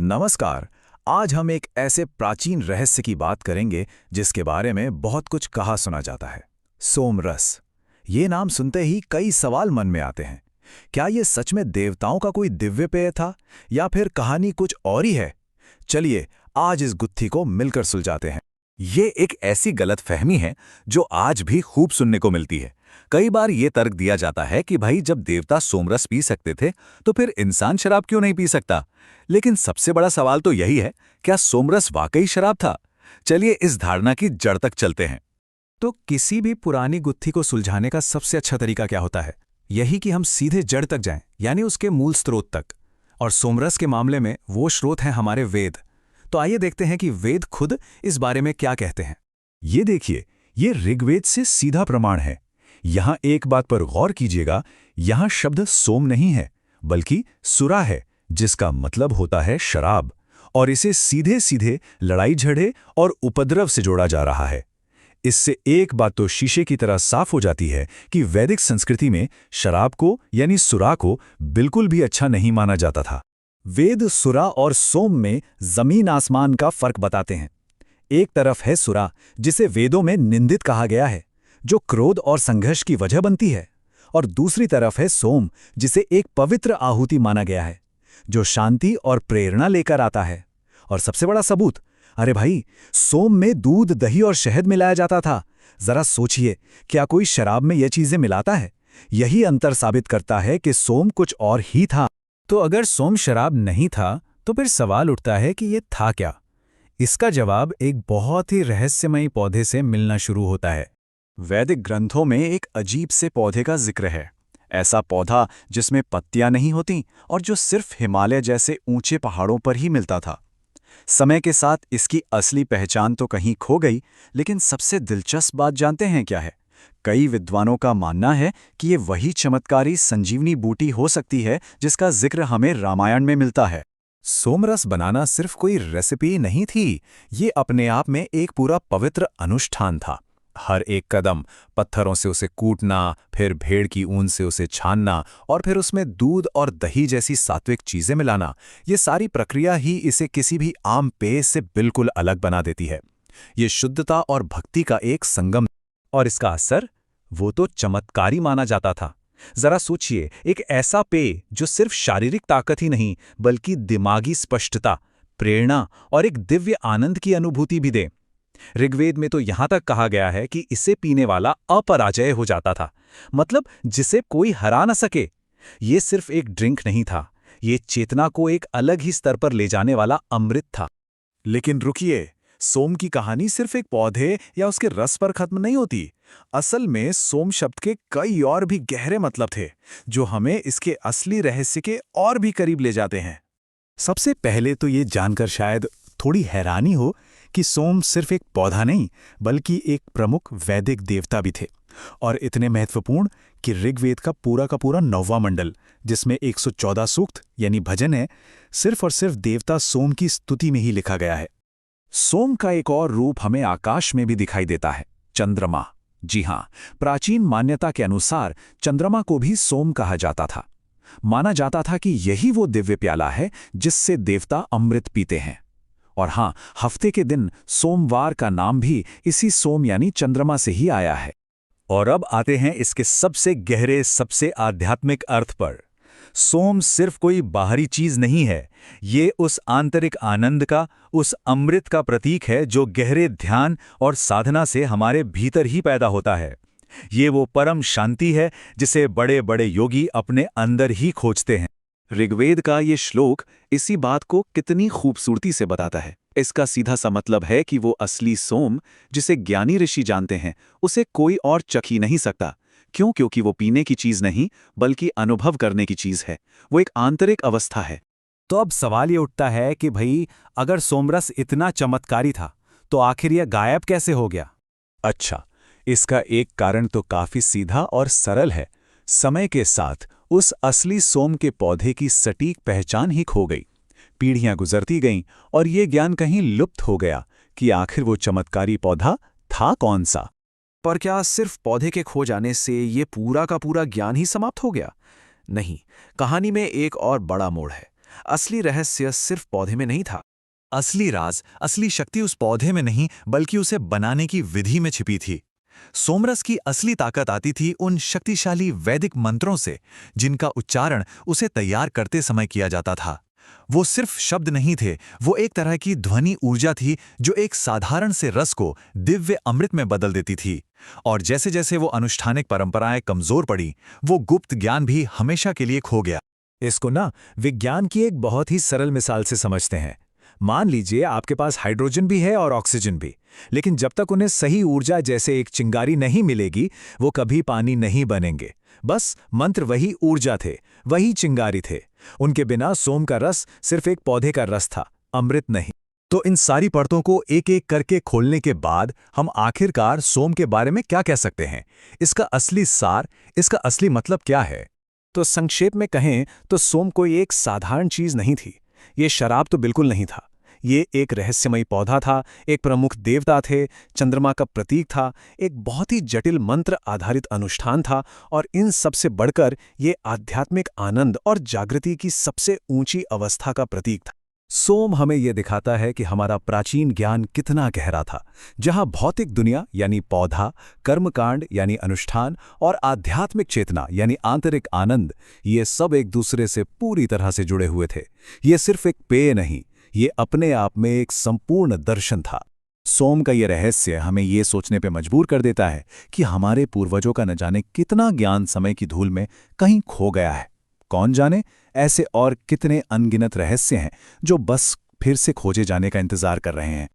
नमस्कार। आज हम एक ऐसे प्राचीन रहस्य की बात करेंगे जिसके बारे में बहुत कुछ कहा सुना जाता है। सोमरस। ये नाम सुनते ही कई सवाल मन में आते हैं। क्या ये सच में देवताओं का कोई दिव्य पेय था या फिर कहानी कुछ और ही है? चलिए आज इस गुत्थी को मिलकर सुलझाते हैं। ये एक ऐसी गलतफहमी है जो आज भी खूब सुनने को मिलती है। कई बार ये तर्क दिया जाता है कि भाई जब देवता सोमरस पी सकते थे तो फिर इंसान शराब क्यों नहीं पी सकता। लेकिन सबसे बड़ा सवाल तो यही है, क्या सोमरस वाकई शराब था? चलिए इस धारणा की जड़ तक चलते हैं। तो किसी भी पुरानी गुत्थी को सुलझाने का सबसे अच्छा तरीका क्या होता है? यही कि हम सीधे जड़ तक जाएं, यानी उसके मूल स्रोत तक। और सोमरस के मामले में वो स्रोत हैं हमारे वेद। तो आइए देखते हैं कि वेद खुद इस बारे में क्या कहते हैं। ये देखिए, ये ऋग्वेद से सीधा प्रमाण है। यहाँ एक बात पर गौर कीजिएगा, यहाँ शब्द सोम नहीं है बल्कि सुरा है, जिसका मतलब होता है शराब। और इसे सीधे सीधे लड़ाई झगड़े और उपद्रव से जोड़ा जा रहा है। इससे एक बात तो शीशे की तरह साफ हो जाती है कि वैदिक संस्कृति में शराब को यानी सुरा को बिल्कुल भी अच्छा नहीं माना जाता था। वेद सुरा और सोम में जमीन आसमान का फर्क बताते हैं। एक तरफ है सुरा, जिसे वेदों में निंदित कहा गया है, जो क्रोध और संघर्ष की वजह बनती है। और दूसरी तरफ है सोम, जिसे एक पवित्र आहुति माना गया है, जो शांति और प्रेरणा लेकर आता है। और सबसे बड़ा सबूत, अरे भाई, सोम में दूध, दही और शहद मिलाया जाता था। जरा सोचिए, क्या कोई शराब में ये चीजें मिलाता है? यही अंतर साबित करता है कि सोम कुछ और ही था। तो अगर सोम शराब नहीं था, तो फिर सवाल उठता है कि ये था क्या? इसका जवाब एक बहुत ही रहस्यमयी पौधे से मिलना शुरू होता है। वैदिक ग्रंथों में एक अजीब से पौधे का जिक्र है। ऐसा पौधा जिसमें पत्तियां नहीं होती और जो सिर्फ हिमालय जैसे ऊंचे पहाड़ों पर ही मिलता था। समय के साथ इसकी असली पहचान तो कहीं खो गई, लेकिन सबसे दिलचस्प बात जानते हैं क्या है? कई विद्वानों का मानना है कि ये वही चमत्कारी संजीवनी बूटी हो सकती है जिसका जिक्र हमें रामायण में मिलता है। सोमरस बनाना सिर्फ कोई रेसिपी नहीं थी, ये अपने आप में एक पूरा पवित्र अनुष्ठान था। हर एक कदम, पत्थरों से उसे कूटना, फिर भेड़ की ऊन से उसे छानना और फिर उसमें दूध और दही जैसी सात्विक चीजें मिलाना, ये सारी प्रक्रिया ही इसे किसी भी आम पेय से बिल्कुल अलग बना देती है। ये शुद्धता और भक्ति का एक संगम। और इसका असर, वो तो चमत्कारी माना जाता था। जरा सोचिए, एक ऐसा पेय जो सिर्फ शारीरिक ताकत ही नहीं बल्कि दिमागी स्पष्टता, प्रेरणा और एक दिव्य आनंद की अनुभूति भी दे। ऋग्वेद में तो यहां तक कहा गया है कि इसे पीने वाला अपराजय हो जाता था, मतलब जिसे कोई हरा न सके। ये सिर्फ एक ड्रिंक नहीं था, ये चेतना को एक अलग ही स्तर पर ले जाने वाला अमृत था। लेकिन रुकिए, सोम की कहानी सिर्फ एक पौधे या उसके रस पर खत्म नहीं होती। असल में सोम शब्द के कई और भी गहरे मतलब थे, जो हमें इसके असली रहस्य के और भी करीब ले जाते हैं। सबसे पहले तो ये जानकर शायद थोड़ी हैरानी हो कि सोम सिर्फ एक पौधा नहीं बल्कि एक प्रमुख वैदिक देवता भी थे। और इतने महत्वपूर्ण कि ऋग्वेद का पूरा 9वां मंडल, जिसमें 114 सूक्त यानी भजन है, सिर्फ और सिर्फ देवता सोम की स्तुति में ही लिखा गया है। सोम का एक और रूप हमें आकाश में भी दिखाई देता है, चंद्रमा। जी हां, प्राचीन मान्यता के अनुसार चंद्रमा को भी सोम कहा जाता था। माना जाता था कि यही वो दिव्य प्याला है जिससे देवता अमृत पीते हैं। और हां, हफ्ते के दिन सोमवार का नाम भी इसी सोम यानी चंद्रमा से ही आया है। और अब आते हैं इसके सबसे गहरे, सबसे आध्यात्मिक अर्थ पर। सोम सिर्फ कोई बाहरी चीज नहीं है, ये उस आंतरिक आनंद का, उस अमृत का प्रतीक है जो गहरे ध्यान और साधना से हमारे भीतर ही पैदा होता है। ये वो परम शांति है जिसे बड़े बड़े योगी अपने अंदर ही खोजते हैं। ऋग्वेद का ये श्लोक इसी बात को कितनी खूबसूरती से बताता है। इसका सीधा सा मतलब है कि वो असली सोम, जिसे ज्ञानी ऋषि जानते हैं, उसे कोई और चख ही नहीं सकता। क्यों? क्योंकि वो पीने की चीज नहीं बल्कि अनुभव करने की चीज है। वो एक आंतरिक अवस्था है। तो अब सवाल ये उठता है कि भाई, अगर सोमरस इतना चमत्कारी था तो आखिर यह गायब कैसे हो गया? अच्छा, इसका एक कारण तो काफी सीधा और सरल है। समय के साथ उस असली सोम के पौधे की सटीक पहचान ही खो गई। पीढ़ियां गुजरती गईं और ये ज्ञान कहीं लुप्त हो गया कि आखिर वो चमत्कारी पौधा था कौन सा। पर क्या सिर्फ पौधे के खो जाने से ये पूरा का पूरा ज्ञान ही समाप्त हो गया? नहीं, कहानी में एक और बड़ा मोड़ है। असली रहस्य सिर्फ पौधे में नहीं था। असली राज, असली शक्ति उस पौधे में नहीं बल्कि उसे बनाने की विधि में छिपी थी। सोमरस की असली ताकत आती थी उन शक्तिशाली वैदिक मंत्रों से, जिनका उच्चारण उसे तैयार करते समय किया जाता था। वो सिर्फ शब्द नहीं थे, वो एक तरह की ध्वनि ऊर्जा थी जो एक साधारण से रस को दिव्य अमृत में बदल देती थी। और जैसे जैसे वो अनुष्ठानिक परंपराएं कमजोर पड़ी, वो गुप्त ज्ञान भी हमेशा के लिए खो गया। इसको ना विज्ञान की एक बहुत ही सरल मिसाल से समझते हैं। मान लीजिए आपके पास हाइड्रोजन भी है और ऑक्सीजन भी, लेकिन जब तक उन्हें सही ऊर्जा जैसे एक चिंगारी नहीं मिलेगी, वो कभी पानी नहीं बनेंगे। बस मंत्र वही ऊर्जा थे, वही चिंगारी थे। उनके बिना सोम का रस सिर्फ एक पौधे का रस था, अमृत नहीं। तो इन सारी परतों को एक एक करके खोलने के बाद हम आखिरकार सोम के बारे में क्या कह सकते हैं? इसका असली सार, इसका असली मतलब क्या है? तो संक्षेप में कहें तो सोम कोई एक साधारण चीज नहीं थी। ये शराब तो बिल्कुल नहीं था। ये एक रहस्यमयी पौधा था, एक प्रमुख देवता थे, चंद्रमा का प्रतीक था, एक बहुत ही जटिल मंत्र आधारित अनुष्ठान था, और इन सबसे बढ़कर ये आध्यात्मिक आनंद और जागृति की सबसे ऊंची अवस्था का प्रतीक था। सोम हमें ये दिखाता है कि हमारा प्राचीन ज्ञान कितना गहरा था, जहां भौतिक दुनिया यानी पौधा, कर्मकांड यानी अनुष्ठान और आध्यात्मिक चेतना यानी आंतरिक आनंद, ये सब एक दूसरे से पूरी तरह से जुड़े हुए थे। ये सिर्फ एक पेय नहीं, ये अपने आप में एक संपूर्ण दर्शन था। सोम का ये रहस्य हमें ये सोचने पे मजबूर कर देता है कि हमारे पूर्वजों का न जाने कितना ज्ञान समय की धूल में कहीं खो गया है। कौन जाने ऐसे और कितने अनगिनत रहस्य हैं जो बस फिर से खोजे जाने का इंतजार कर रहे हैं।